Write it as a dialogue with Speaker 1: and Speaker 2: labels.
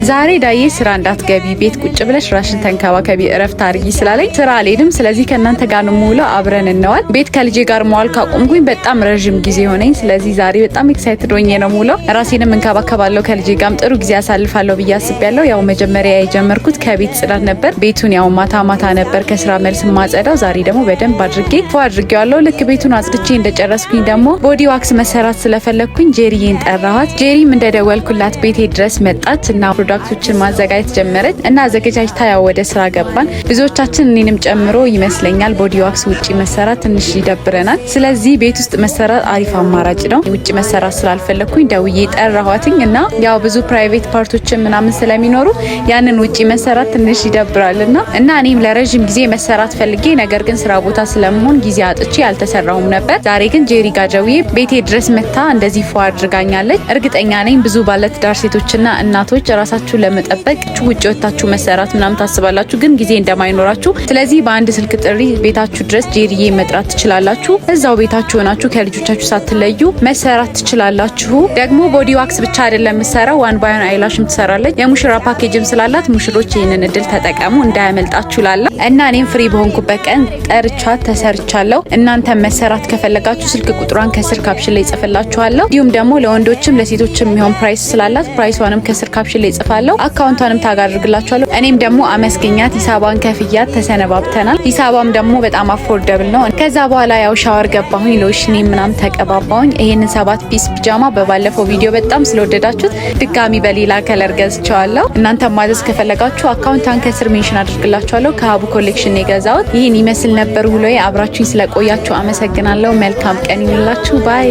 Speaker 1: ዛሬ ዳዬ ስራ እንዳትገቢ ቤት ቁጭ ብለሽ ራሽን ተንከባከቢ እረፍት አድርጊ ስላለኝ ስራ አልሄድም። ስለዚህ ከእናንተ ጋር ነው የምውለው፣ አብረን እንዋል። ቤት ከልጄ ጋር መዋል ካቆምኩኝ በጣም ረጅም ጊዜ ሆነኝ። ስለዚህ ዛሬ በጣም ኤክሳይትድ ሆኜ ነው የምውለው። ራሴንም እንከባከባለሁ፣ ከልጄ ጋርም ጥሩ ጊዜ አሳልፋለሁ ብዬ አስቤያለሁ። ያው መጀመሪያ የጀመርኩት ከቤት ጽዳት ነበር። ቤቱን ያው ማታ ነበር ከስራ መልስ ማጸዳው። ዛሬ ደግሞ በደንብ አድርጌዋለሁ። ልክ ቤቱን አጽድቼ እንደጨረስኩኝ ደግሞ ቦዲ ዋክስ መሰራት ስለፈለኩኝ ጄሪዬን ጠራኋት። ጄሪም እንደደወልኩላት ቤቴ ድረስ መጣች እና ፕሮዳክቶችን ማዘጋጀት ጀመረች እና አዘጋጅታ ያው ወደ ስራ ገባን። ብዙዎቻችን እኔንም ጨምሮ ይመስለኛል ቦዲ ዋክስ ውጪ መሰራት ትንሽ ይደብረናል። ስለዚህ ቤት ውስጥ መሰራት አሪፍ አማራጭ ነው። ውጪ መሰራት ስላልፈለኩኝ ደውዬ ጠራኋትኝ እና ያው ብዙ ፕራይቬት ፓርቶችን ምናምን ስለሚኖሩ ያንን ውጪ መሰራት ትንሽ ይደብራልና እና እኔም ለረጅም ጊዜ መሰራት ፈልጌ ነገር ግን ስራ ቦታ ስለመሆን ጊዜ አጥቼ አልተሰራውም ነበር። ዛሬ ግን ጄሪ ጋር ደውዬ ቤቴ ድረስ መታ እንደዚህ ፏ አድርጋኛለች። እርግጠኛ ነኝ ብዙ ባለትዳር ሴቶችና እናቶች ራሳችሁን ለመጠበቅ ውጭ ወጣችሁ መሰራት ምናምን ታስባላችሁ፣ ግን ጊዜ እንደማይኖራችሁ። ስለዚህ በአንድ ስልክ ጥሪ ቤታችሁ ድረስ ጄሪዬ መጥራት ትችላላችሁ። እዛው ቤታችሁ ሆናችሁ ከልጆቻችሁ ሳትለዩ መሰራት ትችላላችሁ። ደግሞ ቦዲ ዋክስ ብቻ አይደለም የምትሰራው፣ ዋን ባይ ዋን አይላሽም ትሰራለች። የሙሽራ ፓኬጅም ስላላት ሙሽሮች ይህንን እድል ተጠቀሙ እንዳያመልጣችሁ ላላ እና እኔም ፍሪ በሆንኩበት ቀን ጠርቻት ተሰርቻለሁ። እናንተ መሰራት ከፈለጋችሁ ስልክ ቁጥሯን ከስር ካፕሽን ላይ ጽፈላችኋለሁ። እንዲሁም ደግሞ ለወንዶችም ለሴቶችም የሚሆን ፕራይስ ስላላት ፕራይሷንም ከስር ካፕሽን ላይ ጽፋለሁ። አካውንቷንም ታግ አድርግላችኋለሁ። እኔም ደግሞ አመስገኛት ሂሳቧን ከፍያት ተሰነባብተናል። ሂሳቧም ደግሞ በጣም አፎርደብል ነው። ከዛ በኋላ ያው ሻወር ገባሁኝ፣ ሎሽኔ ምናምን ተቀባባሁኝ። ይሄንን 7 ፒስ ፒጃማ በባለፈው ቪዲዮ በጣም ስለወደዳችሁት ድጋሚ በሌላ ከለር ገዝቻለሁ። እናንተ ማዘዝ ከፈለጋችሁ አካውንቷን ከስር ሜንሽን አድርግላችኋለሁ። ከሀቡ ኮሌክሽን የገዛሁት ይሄን ይመስል ነበር ውሎዬ። አብራችሁኝ ስለቆያችሁ አመሰግናለሁ። መልካም ቀን ይሁንላችሁ። ባይ